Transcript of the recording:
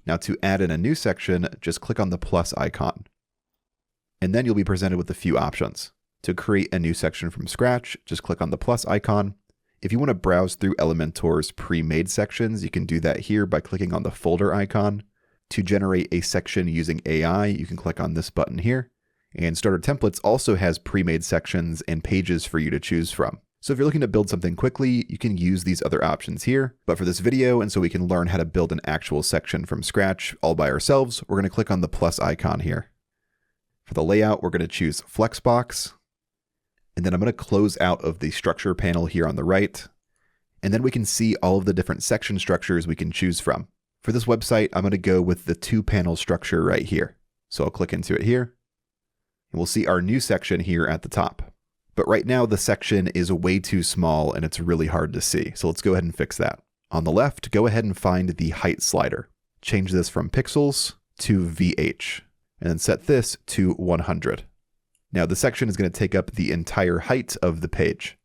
Now to add in a new section, just click on the plus icon. And then you'll be presented with a few options. To create a new section from scratch, just click on the plus icon. If you want to browse through Elementor's pre-made sections, you can do that here by clicking on the folder icon. To generate a section using AI, you can click on this button here. And Starter Templates also has pre-made sections and pages for you to choose from. So if you're looking to build something quickly, you can use these other options here. But for this video, and so we can learn how to build an actual section from scratch all by ourselves, we're going to click on the plus icon here. For the layout, we're going to choose Flexbox. And then I'm going to close out of the structure panel here on the right. And then we can see all of the different section structures we can choose from. For this website, I'm going to go with the 2-panel structure right here. So I'll click into it here. And we'll see our new section here at the top. But right now the section is way too small and it's really hard to see. So let's go ahead and fix that. On the left, go ahead and find the height slider. Change this from pixels to VH. And then set this to 100. Now the section is going to take up the entire height of the page.